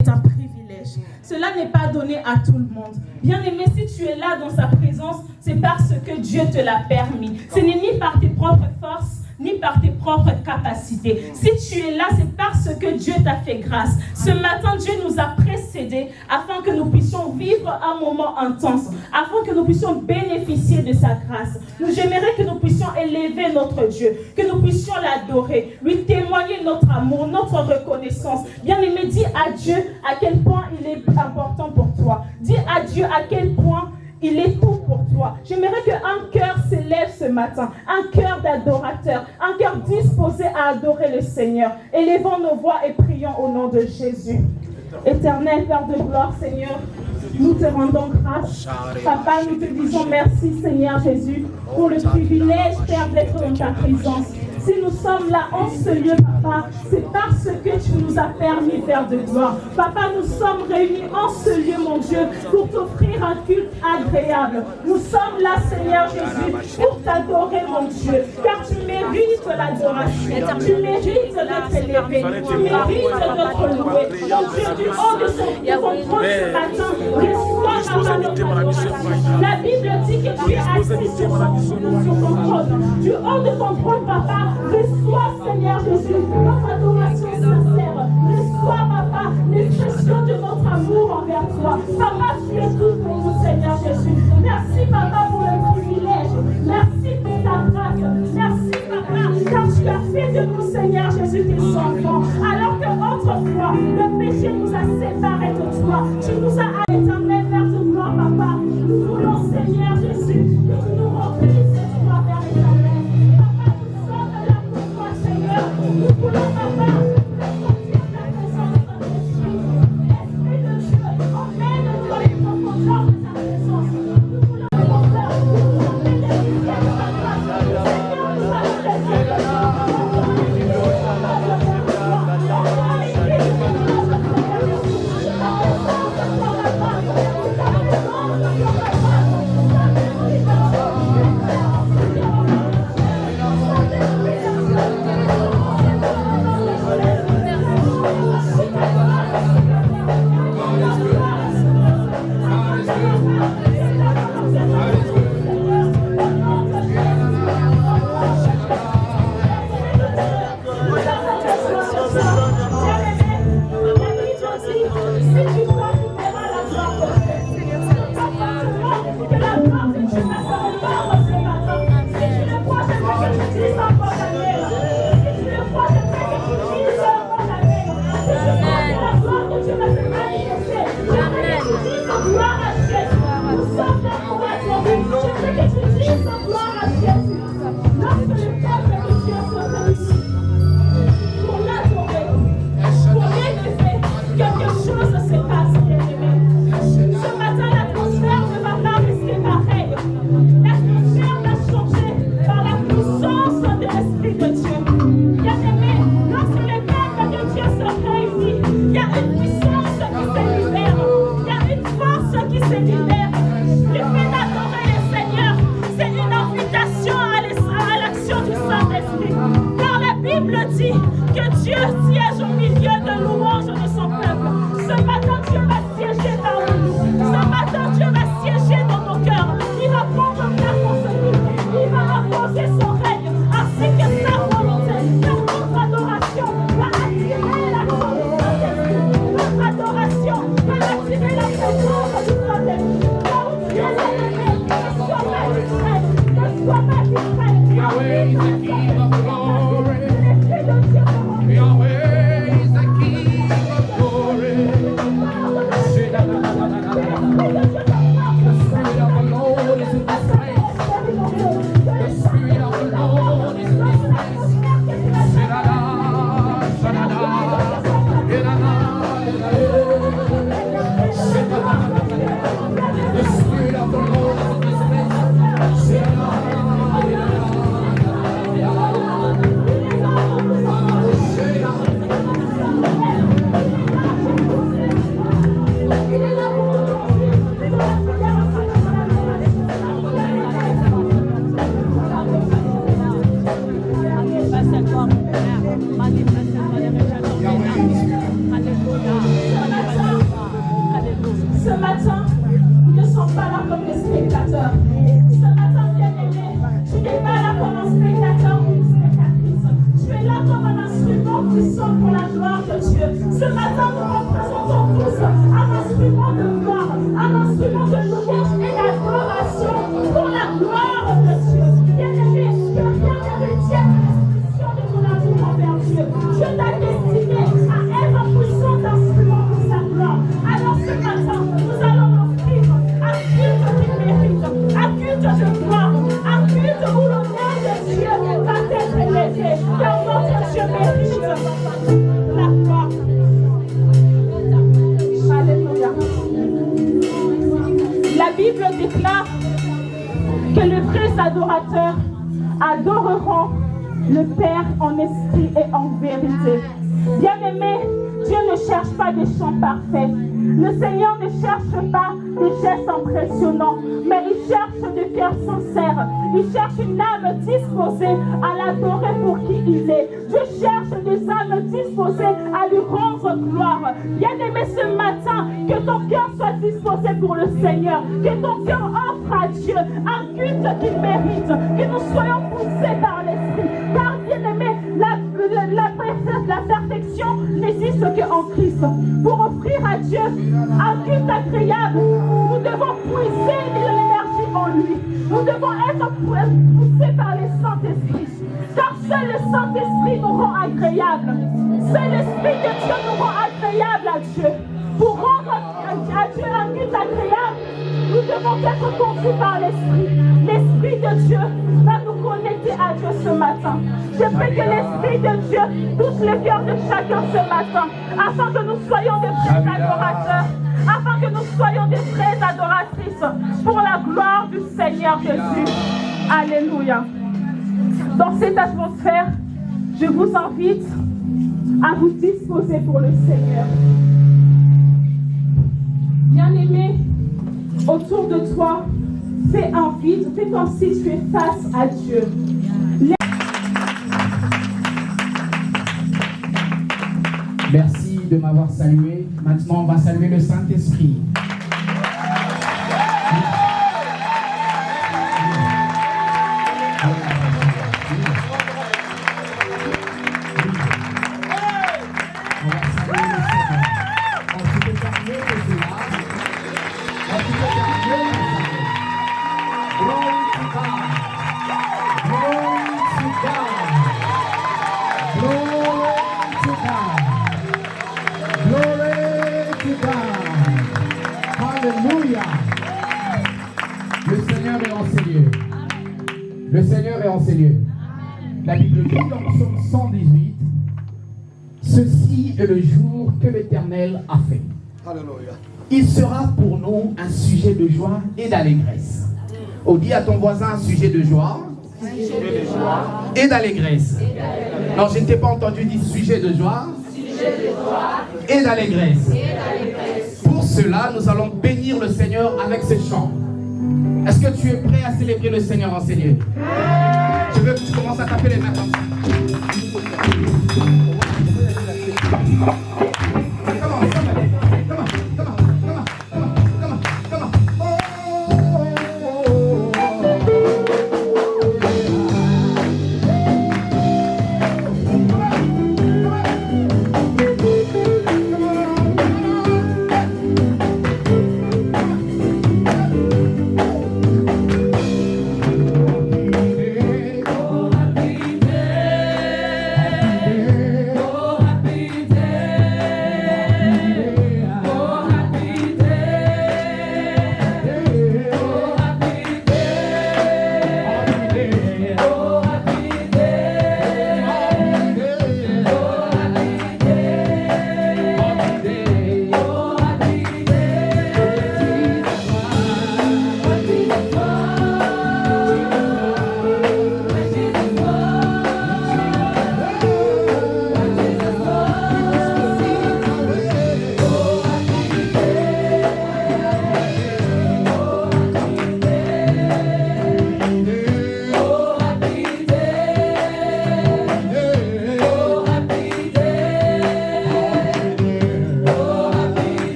est un privilège. Cela n'est pas donné à tout le monde. Bien-aimé, si tu es là dans sa présence, c'est parce que Dieu te l'a permis. Ce n'est ni par tes propres forces, ni par tes propres capacités. Si tu es là, c'est parce que Dieu t'a fait grâce. Ce matin, Dieu nous a précédés afin que nous puissions vivre un moment intense, afin que nous puissions bénéficier de sa grâce. J'aimerais que nous puissions élever notre Dieu, que nous puissions l'adorer, lui témoigner notre amour, notre reconnaissance. Bien-aimé, dis à Dieu à quel point il est important pour toi. Dis à Dieu à quel point il est tout pour toi. J'aimerais qu'un cœur s'élève ce matin, un cœur d'adorateur, un cœur disposé à adorer le Seigneur. Élevons nos voix et prions au nom de Jésus. Éternel Père de gloire, Seigneur, nous te rendons grâce. Papa, nous te disons merci, Seigneur Jésus, pour le privilège, Père, d'être dans ta présence. Si nous sommes là en ce lieu, Papa, c'est parce que tu nous as permis, Père de gloire. Papa, nous sommes réunis en ce lieu, mon Dieu, pour t'offrir un culte agréable. Nous sommes là, Seigneur Jésus, pour t'adorer, mon Dieu, car tu mérites l'adoration. Tu mérites d'être élevé. Tu mérites d'être loué. Mon Dieu, du haut de ton trône ce matin, reçois, Papa, notre adoration. La Bible dit que tu es assis sur ton trône. Du haut de ton trône, Papa, reçois, Seigneur Jésus, notre adoration sincère. Reçois, Papa, l'expression de notre amour envers toi. Papa, tu es tout pour nous, Seigneur Jésus. Merci, Papa, pour le privilège. Merci pour ta grâce. Merci, Papa, car tu as fait de nous, Seigneur Jésus, tes enfants. Alors que autrefois, le péché nous a séparés de toi. Tu nous as à l'éternel, Père de gloire, Papa. Nous voulons, Seigneur Jésus, que tu nous remplisses de toi, Père éternel. Papa, nous sommes là pour toi, Seigneur. Nous voulons adoreront le Père en esprit et en vérité. Bien-aimés, Dieu ne cherche pas des chants parfaits. Le Seigneur ne cherche pas des gestes impressionnants, mais il cherche des cœurs sincères. Il cherche une âme disposée à l'adorer pour qui il est. Dieu cherche des âmes disposées à lui rendre gloire. Bien-aimé, ce matin, que ton cœur soit disposé pour le Seigneur. Que ton cœur offre à Dieu un culte qu'il mérite. Que nous soyons poussés par l'Esprit. Car, bien-aimé, la perfection n'existe qu'en Christ. Pour offrir à Dieu un culte agréable, nous devons puiser de l'énergie en lui. Nous devons être poussés par le Saint-Esprit. Car seul le Saint-Esprit nous rend agréable. Seul l'Esprit de Dieu nous rend agréable à Dieu. Pour rendre à Dieu un culte agréable, nous devons être conduits par l'Esprit. L'Esprit de Dieu va nous connecter à Dieu ce matin. Je prie que l'Esprit de Dieu touche le cœur de chacun ce matin, afin que nous soyons des vrais adorateurs, afin que nous soyons des vraies adoratrices pour la gloire du Seigneur Jésus. Alléluia. Dans cette atmosphère, je vous invite à vous disposer pour le Seigneur. Bien-aimé, autour de toi, fais un vide, fais comme si tu es face à Dieu. Merci de m'avoir salué. Maintenant, on va saluer le Saint-Esprit. Le Seigneur est en ces lieux. La Bible dit dans Psaume 118, ceci est le jour que l'Éternel a fait. Alléluia. Il sera pour nous un sujet de joie et d'allégresse. Oh, dis à ton voisin un sujet de joie, et d'allégresse. Non, je ne t'ai pas entendu dire sujet de joie, et d'allégresse. Pour cela, nous allons bénir le Seigneur avec ces chants. Est-ce que tu es prêt à célébrer le Seigneur en ces lieux? Je veux que tu commences à taper les mains comme ça. Oh, happy day.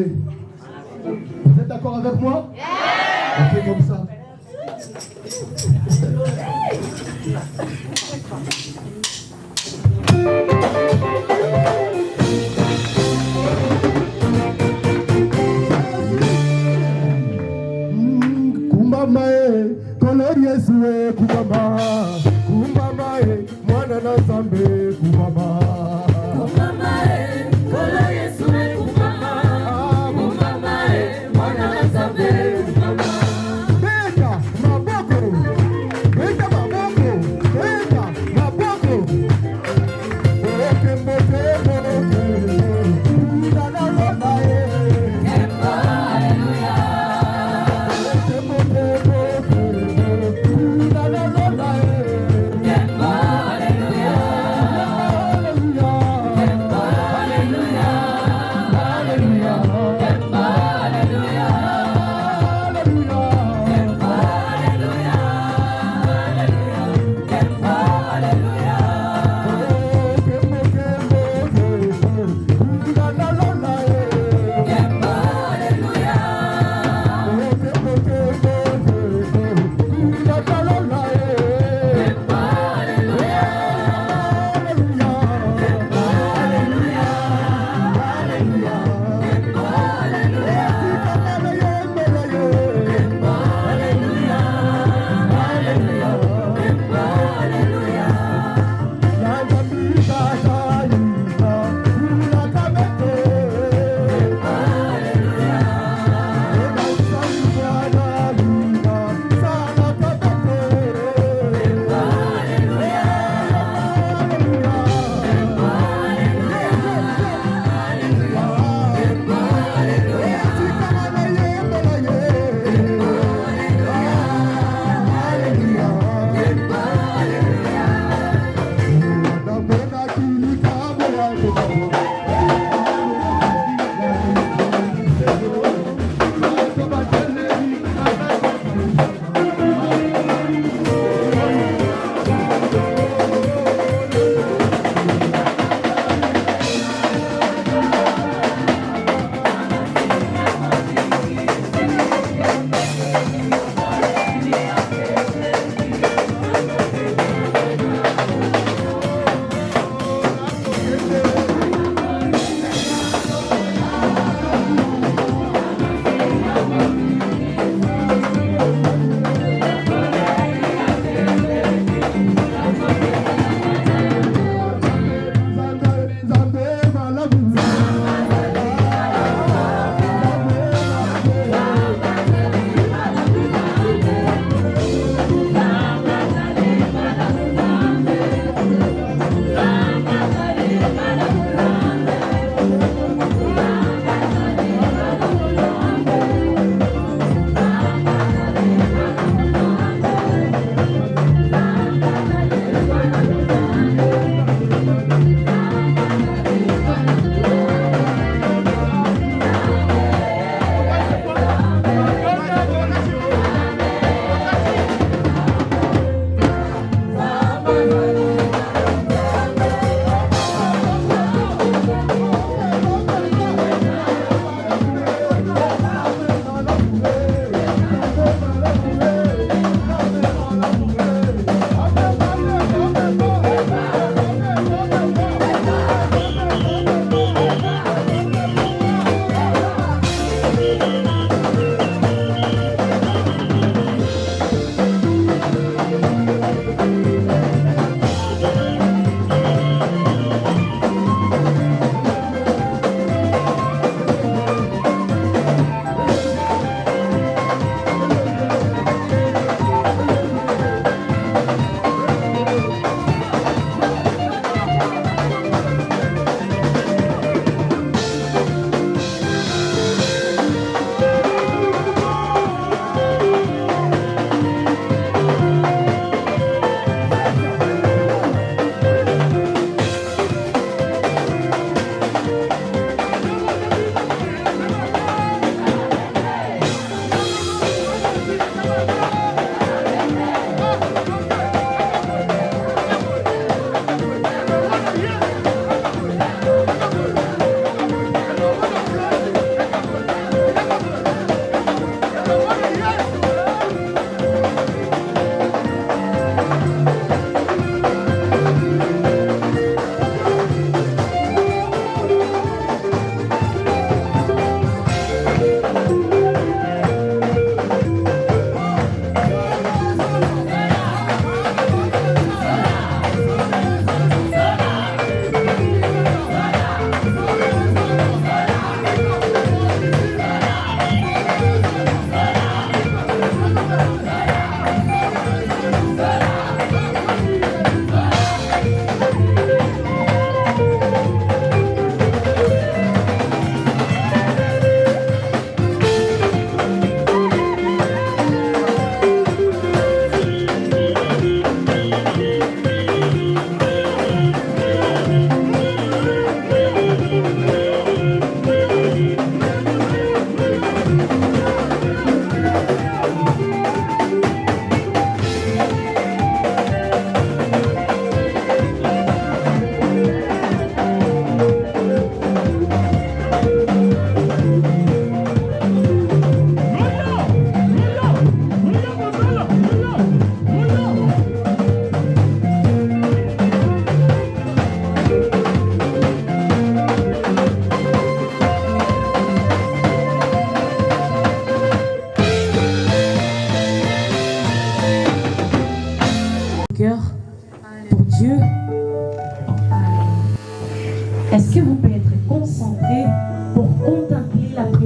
lever. Vous êtes d'accord avec moi? On fait comme ça. Kumbamae, kolori Yesue, kumbama. Kumbamae, mwana na zambe, kumbama. Kumbamae, kolori Yesue, kumbama. Kumbamae, mwana na zambe, kumbama. Beta, maboko. Beta, maboko. Beta, maboko. Boke, boke, boke. Dana robae. Kemba, hallelujah. Boke, boke, boke. Dana robae. Kemba, hallelujah.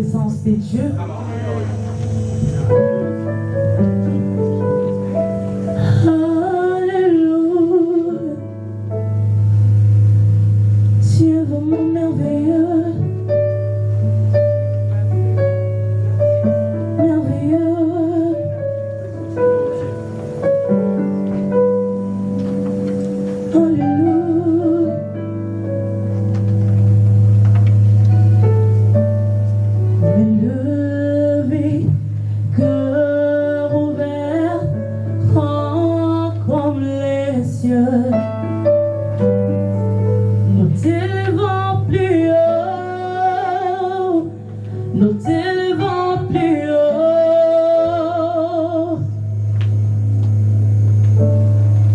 présence de Dieu. Alléluia. Tu es vraiment merveilleux. Merveilleux. Alléluia. Élevé, cœur ouvert, grand comme les cieux. Nous t'élevons plus haut, nous t'élevons plus haut.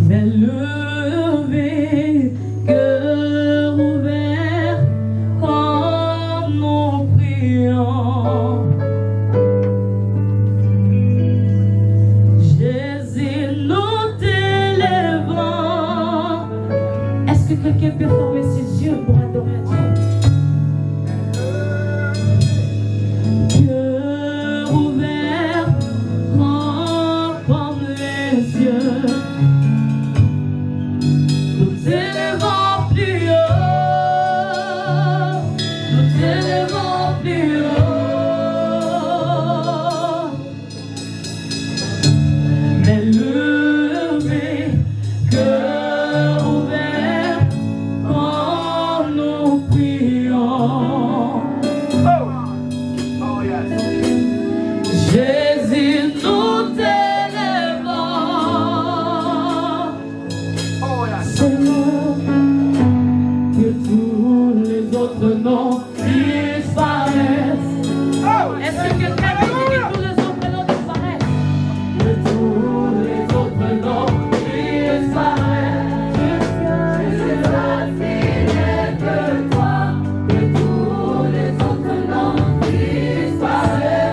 Élevé, cœur ouvert, quand nous prions. Jésus, nous t'élevons. Est-ce que quelqu'un peut fermer ses yeux pour adorer Dieu? Cœur ouvert, grand comme les yeux. Nous t'élevons plus haut, nous t'élevons plus haut. Mais levé, cœur ouvert, quand nous prions. Jésus, nous t'élevons. Seigneur, que tous les autres noms disparaissent. Est-ce que quelqu'un dit que tous les autres noms disparaissent? Que tous les autres noms disparaissent. Jésus, que toi, que tous les autres noms disparaissent.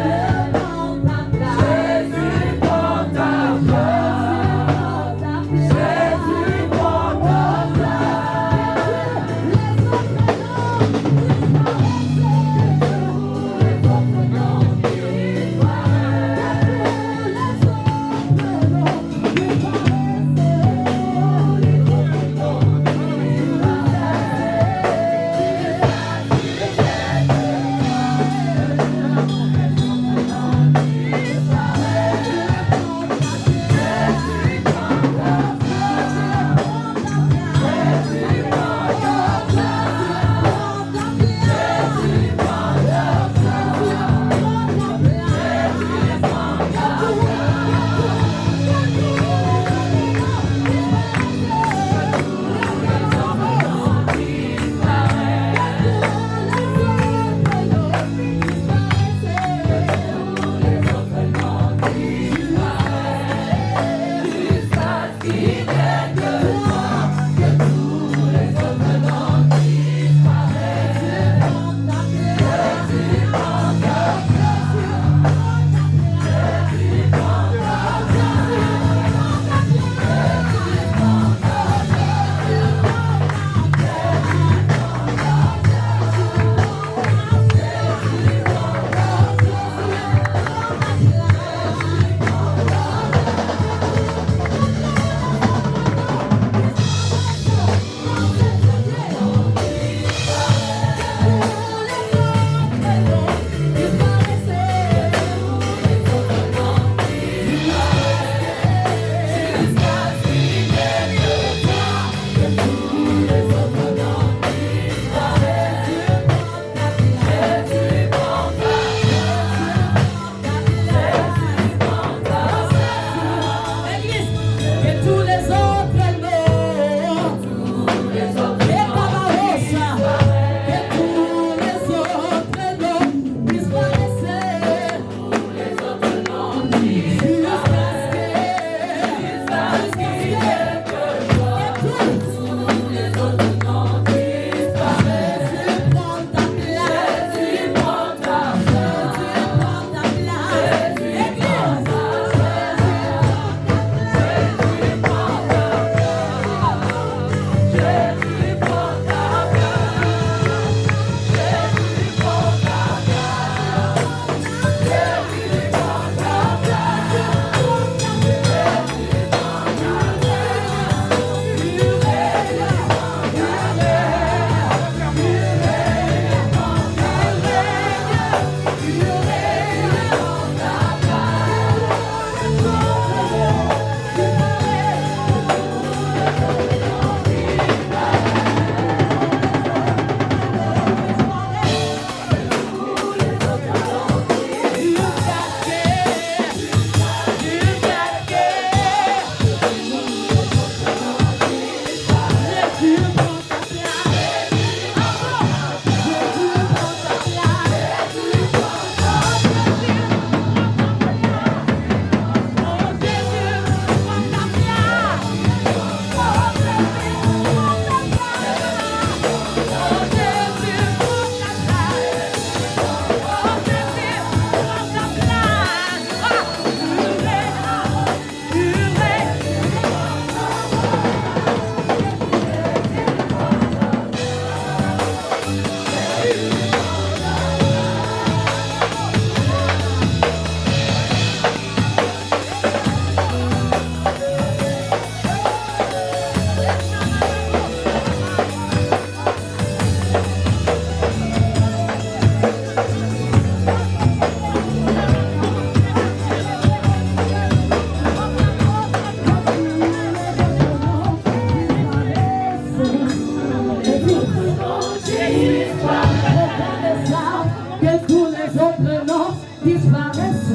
les autres noms disparaissent.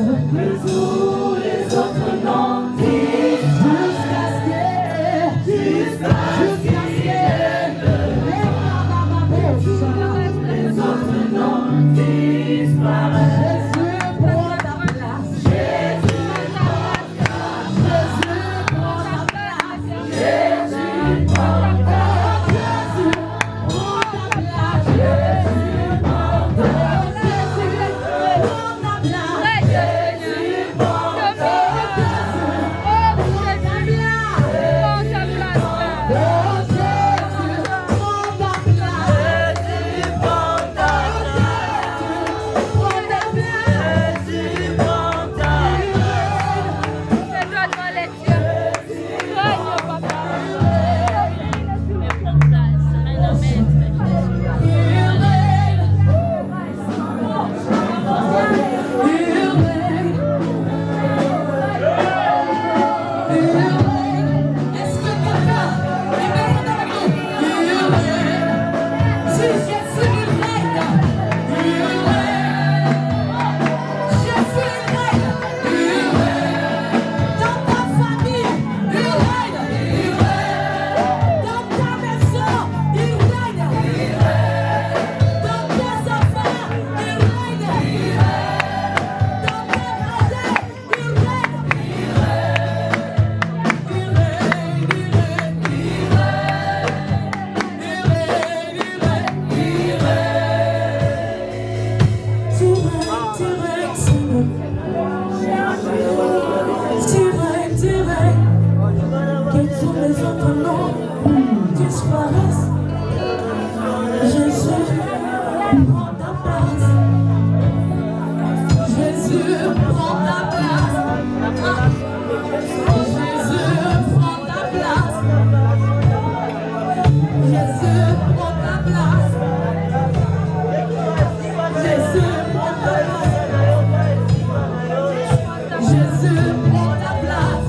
Tous les autres noms Jusqu'à ce que les autres noms disparaissent. Jésus prend ta place. Jésus prend ta place. Jésus prend ta place. Jésus prend ta place. Jésus prend ta place.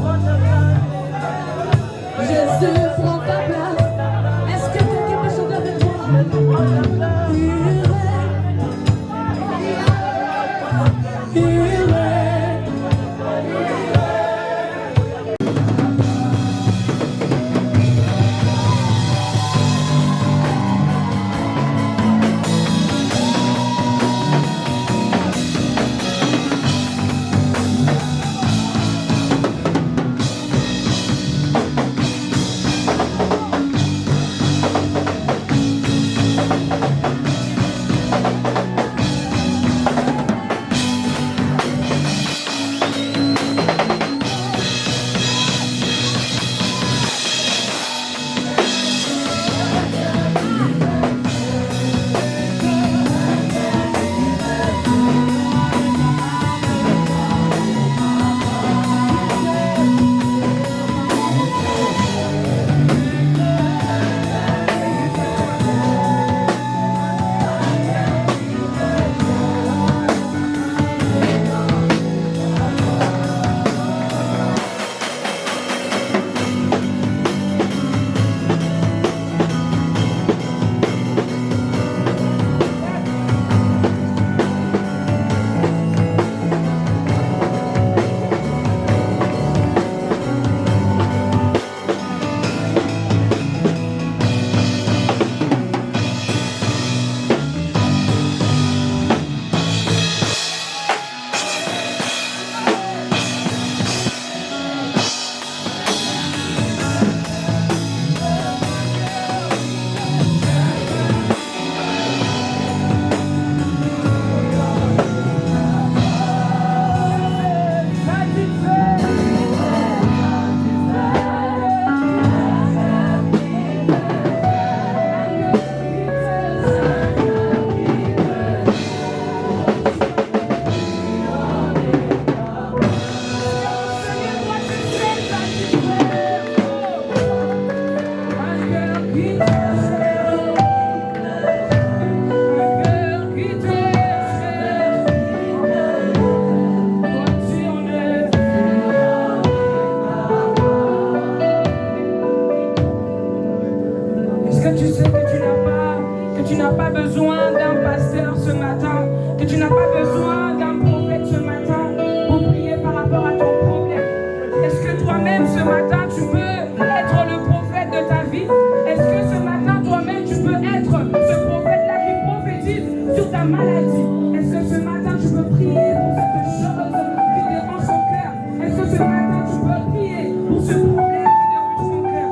prier pour cette chose qui dérange son cœur? Est-ce que ce matin tu peux prier pour ce problème qui dérange son cœur?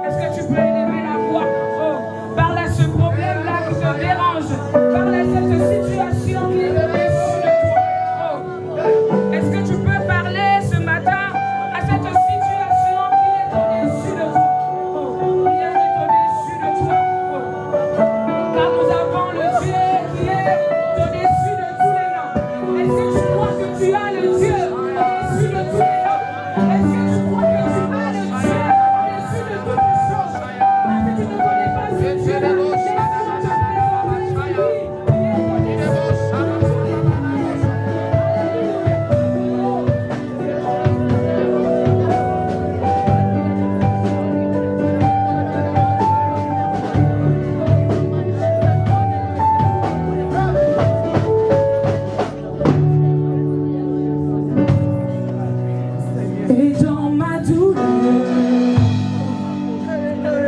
Est-ce que tu peux élever la voix? Oh, parle à ce problème-là qui te dérange. Parle à cette situation qui est au-dessus de toi. Oh, est-ce que tu peux parler ce matin à cette situation qui est au-dessus de toi? Oh, rien n'est au-dessus de toi. Oh, car nous avons le Dieu qui est au-dessus de tous les noms. Est-ce que tu crois que tu as le Dieu au-dessus de tous les noms? Est-ce que tu crois que tu as le Dieu au-dessus de toutes les choses? Parce que tu ne connais pas ce Dieu-là. Et dans ma douleur,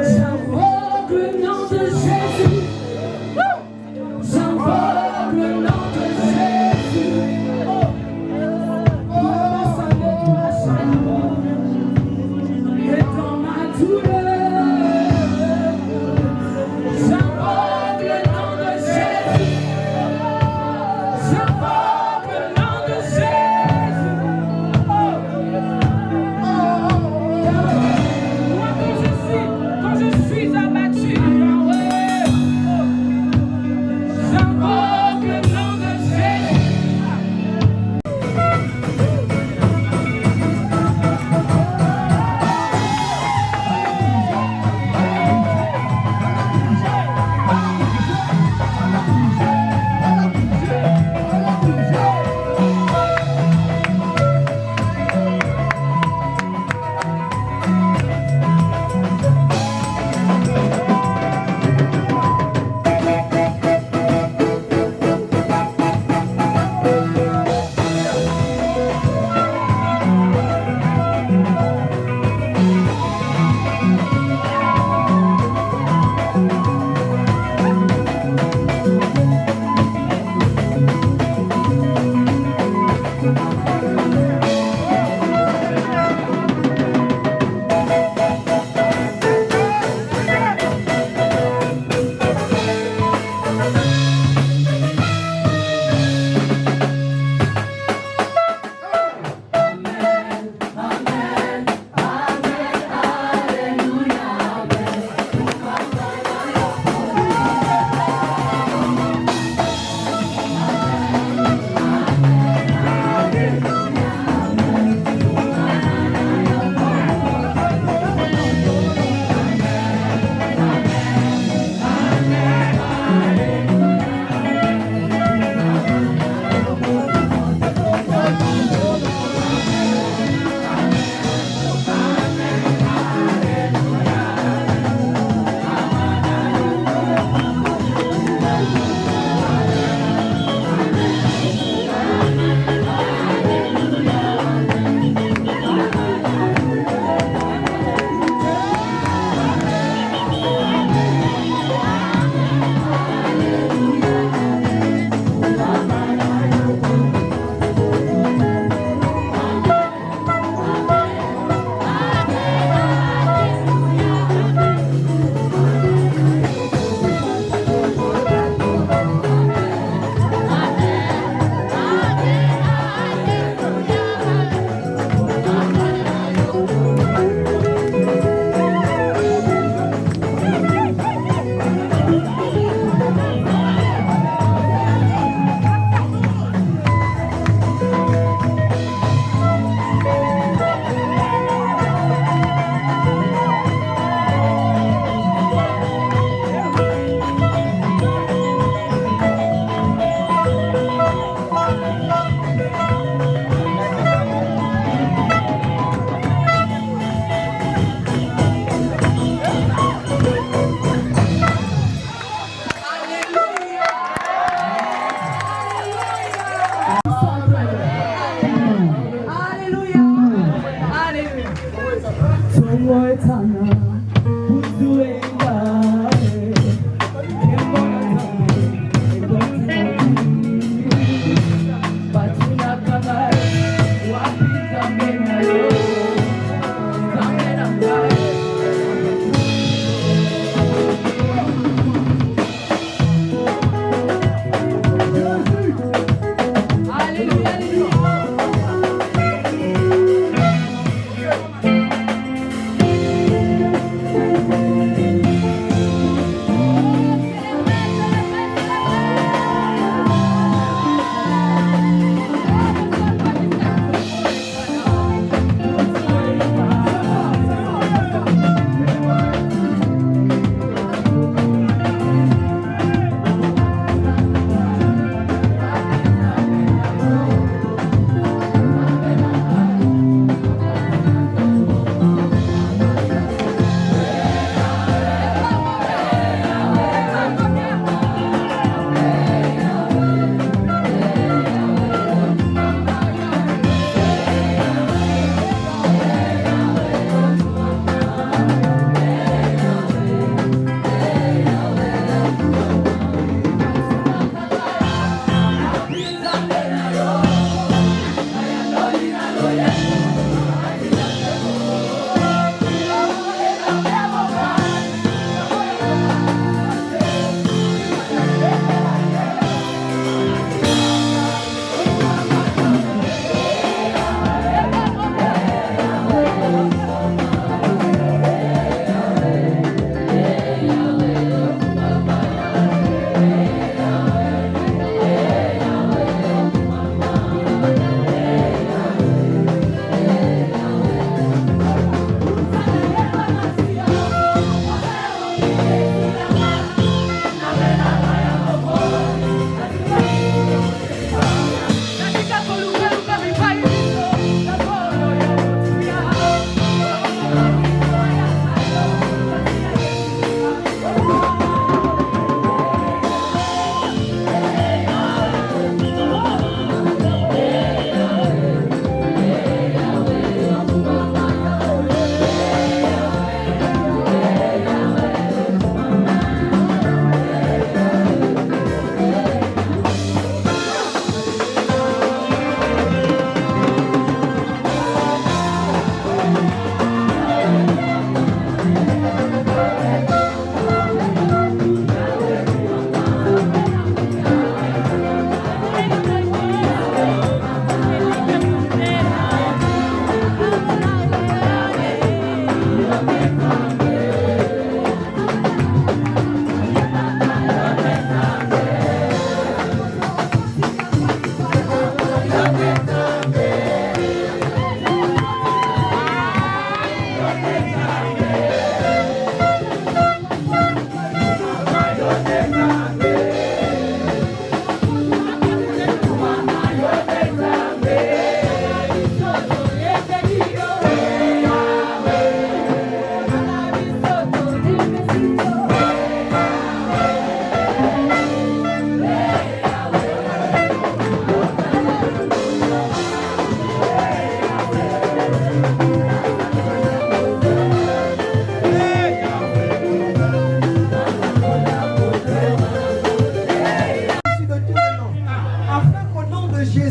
j'invoque le nom de Jésus. J'invoque le nom de Jésus. Et dans ma douleur, j'invoque le nom de Jésus. J'invoque le nom de Jésus. Moi, quand je suis abattu, j'invoque le nom de Jésus.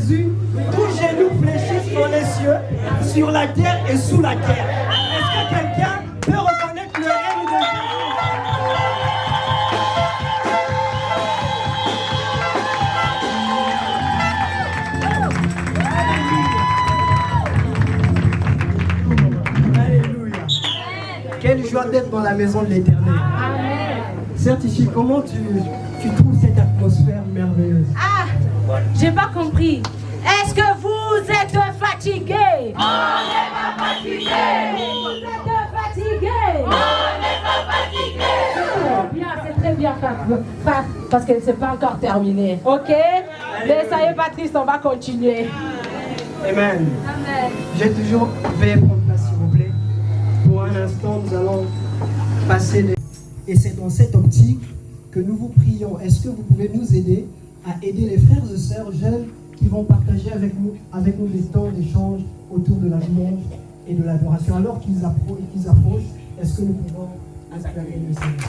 Jésus, tout genou fléchisse dans les cieux, sur la terre et sous la terre. Est-ce que quelqu'un peut reconnaître le règne de Jésus? Alléluia. Quelle joie d'être dans la maison de l'Éternel. Sœur Tichy, comment tu trouves cette atmosphère merveilleuse? Ah, j'ai pas compris. Est-ce que vous êtes fatigué? On n'est pas fatigué. Vous êtes fatigué? On n'est pas fatigué. C'est très bien, parce que c'est pas encore terminé. Ok? Mais ça y est, Patrice, on va continuer. Amen. J'ai toujours veuillez prendre place, s'il vous plaît. Pour un instant, nous allons passer les... Et c'est dans cette optique que nous vous prions. Est-ce que vous pouvez nous aider à aider les frères et sœurs jeunes qui vont partager avec nous des temps d'échange autour de la louange et de l'adoration? Alors qu'ils approchent, est-ce que nous pouvons acclamer le Seigneur?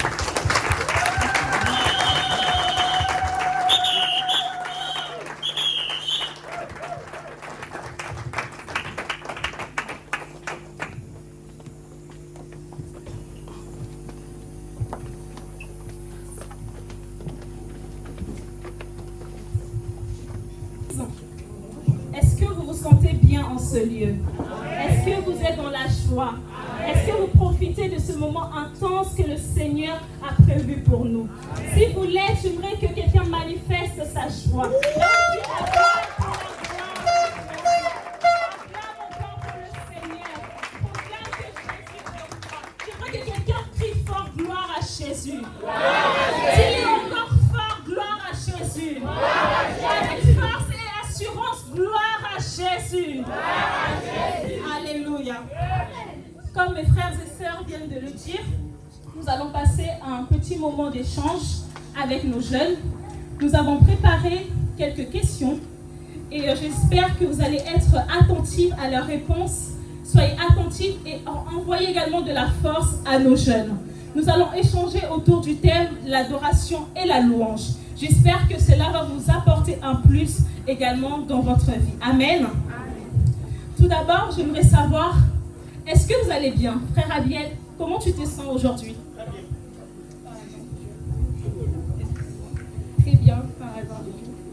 Est-ce que vous vous sentez bien en ce lieu? Est-ce que vous êtes dans la joie? Est-ce que vous profitez de ce moment intense que le Seigneur a prévu pour nous? Si vous l'êtes, j'aimerais que quelqu'un manifeste sa joie. J'aimerais que quelqu'un crie fort gloire à Jésus. Dis encore fort gloire à Jésus. Avec force et assurance, gloire à Jésus. Alléluia. Comme mes frères et sœurs viennent de le dire, nous allons passer un petit moment d'échange avec nos jeunes. Nous avons préparé quelques questions et j'espère que vous allez être attentifs à leurs réponses. Soyez attentifs et envoyez également de la force à nos jeunes. Nous allons échanger autour du thème l'adoration et la louange. J'espère que cela va vous apporter un plus également dans votre vie. Amen. Tout d'abord, j'aimerais savoir, est-ce que vous allez bien? Frère Abiel, comment tu te sens aujourd'hui? Très bien.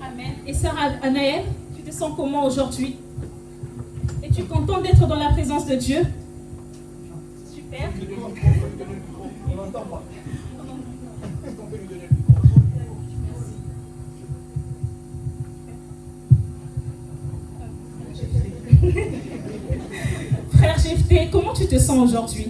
Amen. Et sœur Anaëlle, tu te sens comment aujourd'hui? Es-tu content d'être dans la présence de Dieu? Super. On n'entend pas. Est-ce qu'on peut lui donner le micro? Frère Jephté, comment tu te sens aujourd'hui?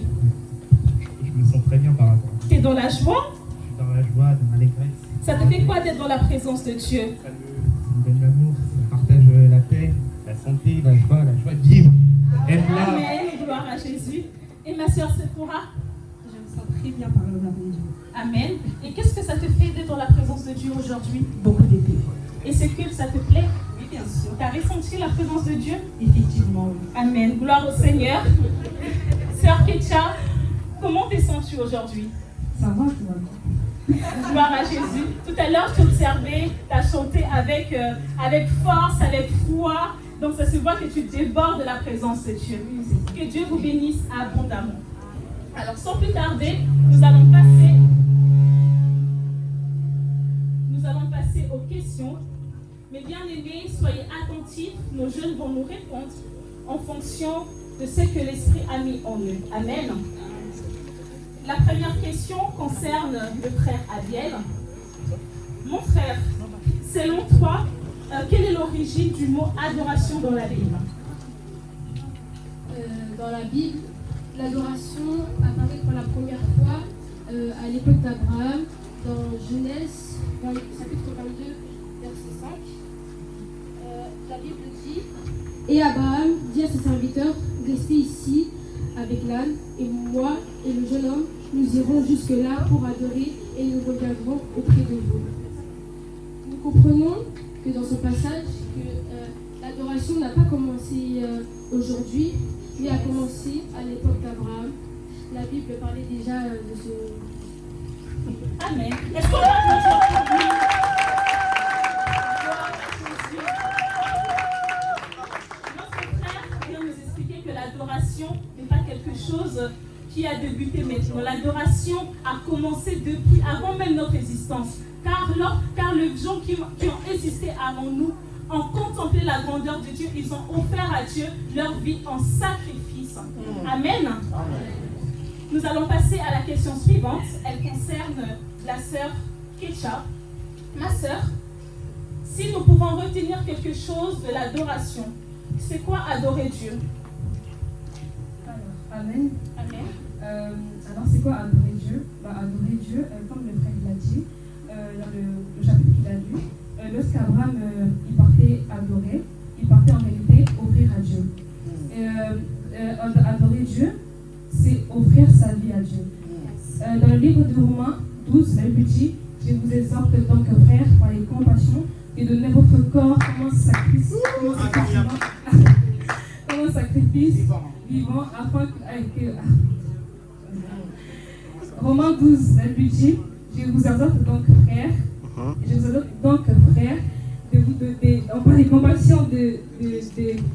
Je me sens très bien par rapport. Tu es dans la joie? Je suis dans la joie, dans l'allégresse. Ça te fait quoi d'être dans la présence de Dieu? Ça me donne l'amour, ça me partage la paix, la santé, la joie de vivre. Être là. Amen, gloire à Jésus. Et ma soeur Sephora? Je me sens très bien par le nom de Dieu. Amen. Et qu'est-ce que ça te fait d'être dans la présence de Dieu aujourd'hui? Beaucoup d'épée. Et ce culte, ça te plaît? Oui, bien sûr. Tu as ressenti la présence de Dieu? Effectivement, oui. Amen. Gloire au Seigneur. Sœur Ketcha, comment te sens-tu aujourd'hui? Ça va, tout va bien. Gloire à Jésus. Tout à l'heure, je t'observais, tu as chanté avec force, avec foi. Donc ça se voit que tu débordes de la présence de Dieu. Que Dieu vous bénisse abondamment. Alors sans plus tarder, nous allons passer aux questions. Mais bien aimés, soyez attentifs. Nos jeunes vont nous répondre en fonction de ce que l'Esprit a mis en eux. Amen. La première question concerne le frère Abiel. Mon frère, selon toi, quelle est l'origine du mot adoration dans la Bible? Dans la Bible, l'adoration apparaît pour la première fois à l'époque d'Abraham, dans Genèse, chapitre 22, verset 5. La Bible dit: Et Abraham dit à ses serviteurs, restez ici avec l'âne, et moi et le jeune homme, nous irons jusque-là pour adorer et nous reviendrons auprès de vous. Nous comprenons que dans ce passage, que l'adoration n'a pas commencé aujourd'hui, mais a commencé à l'époque d'Abraham. La Bible parlait déjà de ce... Amen. Est-ce qu'on va applaudir pour lui? quelque chose qui a débuté maintenant. L'adoration a commencé depuis avant même notre existence. Car les gens qui ont existé avant nous ont contemplé la grandeur de Dieu. Ils ont offert à Dieu leur vie en sacrifice. Amen. Nous allons passer à la question suivante. Elle concerne la sœur Kecha. Ma sœur, si nous pouvons retenir quelque chose de l'adoration, c'est quoi adorer Dieu? Alors, Amen. Alors, c'est quoi adorer Dieu? Adorer Dieu, comme le frère l'a dit, dans le chapitre qu'il a lu, lorsqu'Abraham il partait adorer, il partait en réalité offrir à Dieu. Adorer Dieu, c'est offrir sa vie à Dieu. Dans le livre de Romains 12, la Bible dit: je vous exhorte donc, frères, par les compassions, et donnez votre corps comme un sacrifice, vivant, afin que Romains 12, la Bible dit: je vous exhorte donc, frères, de vous donner, par les compassions de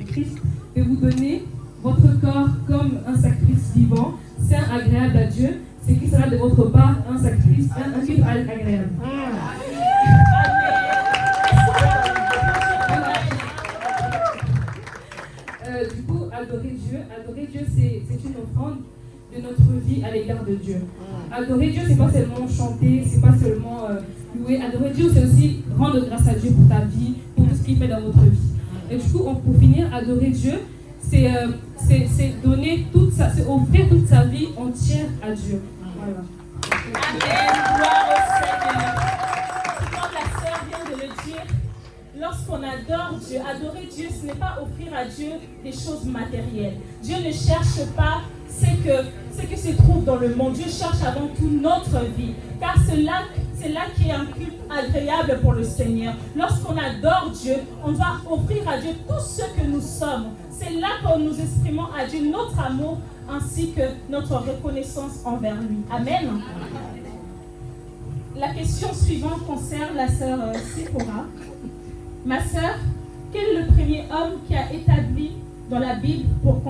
Christ, de vous donner votre corps comme un sacrifice vivant, saint, agréable à Dieu, ce qui sera de votre part un sacrifice, un culte agréable. Du coup, adorer Dieu, c'est une offrande de notre vie à l'égard de Dieu. Adorer Dieu, c'est pas seulement chanter, c'est pas seulement louer. Adorer Dieu, c'est aussi rendre grâce à Dieu pour ta vie, pour tout ce qu'il fait dans votre vie. Et du coup, pour finir, adorer Dieu, c'est donner c'est offrir toute sa vie entière à Dieu. Voilà. Amen. Gloire au Seigneur. Comme la sœur vient de le dire, lorsqu'on adore Dieu, adorer Dieu, ce n'est pas offrir à Dieu des choses matérielles. Dieu ne cherche pas ce que se trouve dans le monde. Dieu cherche avant tout notre vie. Car c'est là qui est un culte agréable pour le Seigneur. Lorsqu'on adore Dieu, on doit offrir à Dieu tout ce que nous sommes. C'est là que nous exprimons à Dieu notre amour ainsi que notre reconnaissance envers lui. Amen. La question suivante concerne la sœur Sephora. Ma sœur, quel est le premier homme qui a été établi dans la Bible pour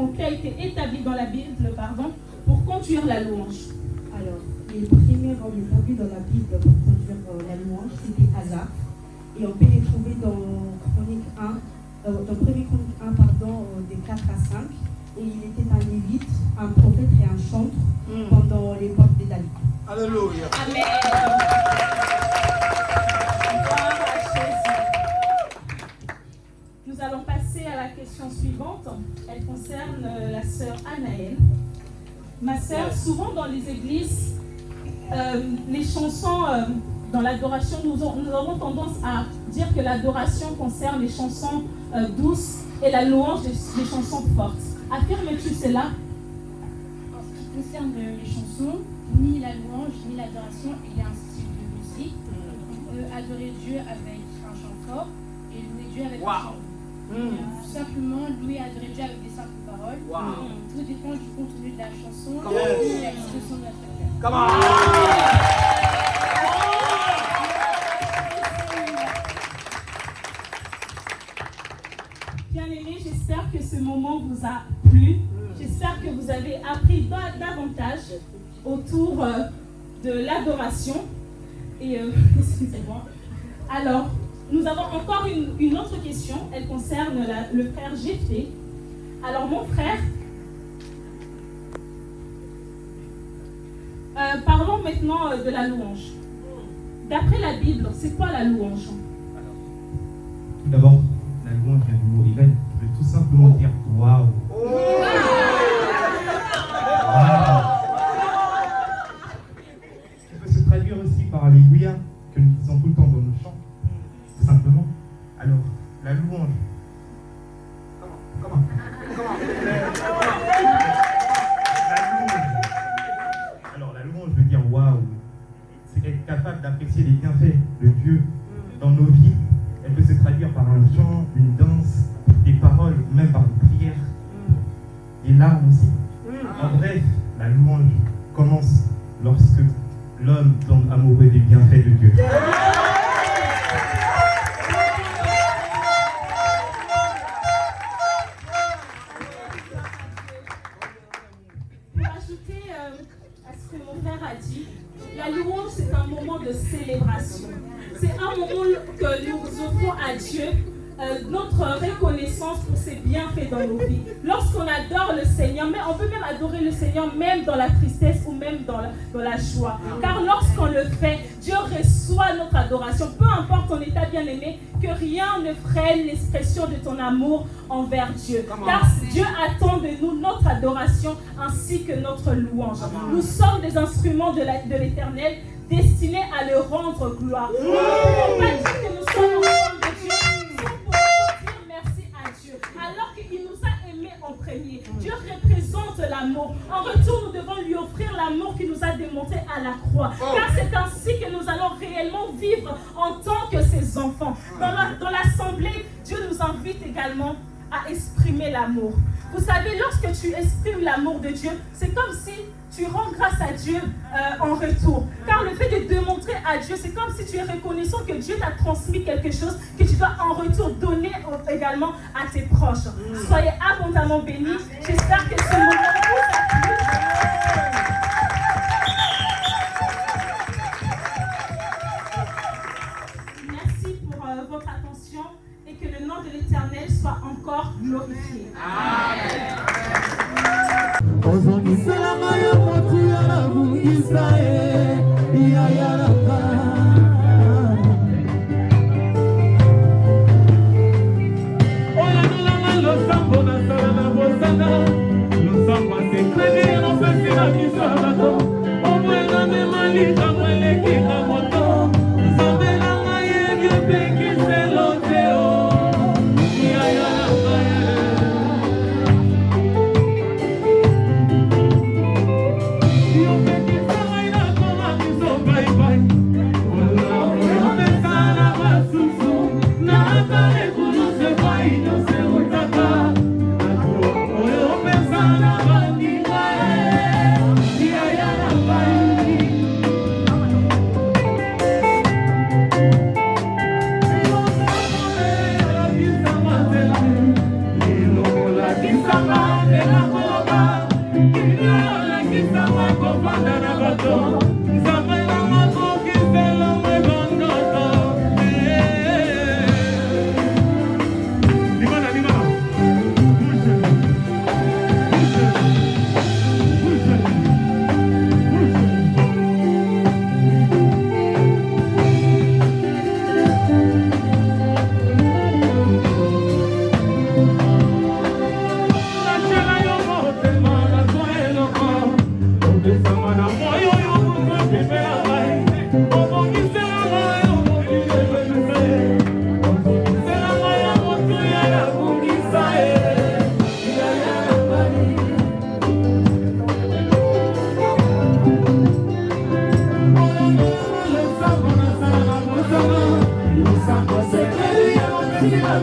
conduire la louange? Alors, les premiers hommes établis dans la Bible pour conduire la louange, c'était Asaph. Et on peut les trouver dans Chronique 1, dans 1er Chronique 1, des 4 à 5. Et il était un lévite, un prophète et un chantre pendant l'époque de David. Alléluia. Amen. Nous allons passer à la question suivante. Elle concerne la sœur Anaëlle. Ma sœur, souvent dans les églises, les chansons dans l'adoration, nous avons tendance à dire que l'adoration concerne les chansons douces et la louange des chansons fortes. Affirmes-tu cela? En ce qui concerne les chansons, ni la louange ni l'adoration, il y a un style de musique. On peut adorer Dieu avec un chant fort et louer Dieu avec un chant. Tout simplement louer et adorer Dieu avec des simples paroles. Tout dépend du contenu de la chanson et de la discussion de notre cœur. Bien-aimés, j'espère que ce moment vous a plu. J'espère que vous avez appris davantage autour de l'adoration. Et excusez-moi. Alors, nous avons encore une autre question. Elle concerne le frère Jephthé. Alors, mon frère, parlons maintenant de la louange. D'après la Bible, c'est quoi la louange? Tout d'abord, la louange vient du mot Irène, qui veut tout simplement dire waouh. Qui peut se traduire aussi par alléluia, que nous disons tout le temps dans nos chants, tout simplement. Alors, la louange. Comment Alors, la louange veut dire waouh. C'est être capable d'apprécier les bienfaits de Dieu dans nos vies. Elle peut se traduire par un chant, une danse, des paroles, même par des prières, des larmes aussi. En bref, la louange commence lorsque l'homme tombe amoureux des bienfaits de Dieu. célébration. C'est un moment que nous offrons à Dieu notre reconnaissance pour ses bienfaits dans nos vies. Lorsqu'on adore le Seigneur, mais on peut même adorer le Seigneur même dans la tristesse ou même dans la joie. Car lorsqu'on le fait, Dieu reçoit notre adoration. Peu importe ton état bien-aimé, que rien ne freine l'expression de ton amour envers Dieu. Car Dieu attend de nous notre adoration ainsi que notre louange. Nous sommes des instruments de l'Éternel destinés à le rendre gloire. Nous ne pouvons pas dire que nous sommes enfants de Dieu sans pour autant dire merci à Dieu. Alors qu'il nous a aimés en premier. Dieu représente l'amour. En retour, nous devons lui offrir l'amour qu'il nous a démontré à la croix. Car c'est ainsi que nous allons réellement vivre en tant que ses enfants. Dans l'assemblée, Dieu nous invite également à exprimer l'amour. Vous savez, lorsque tu exprimes l'amour de Dieu, c'est comme si tu rends grâce à Dieu en retour. Car le fait de démontrer à Dieu, c'est comme si tu es reconnaissant que Dieu t'a transmis quelque chose que tu dois en retour donner également à tes proches. Soyez abondamment bénis. J'espère que ce moment vous a plu. Merci pour votre attention et que le nom de l'Éternel soit encore glorifié. Amen. Keep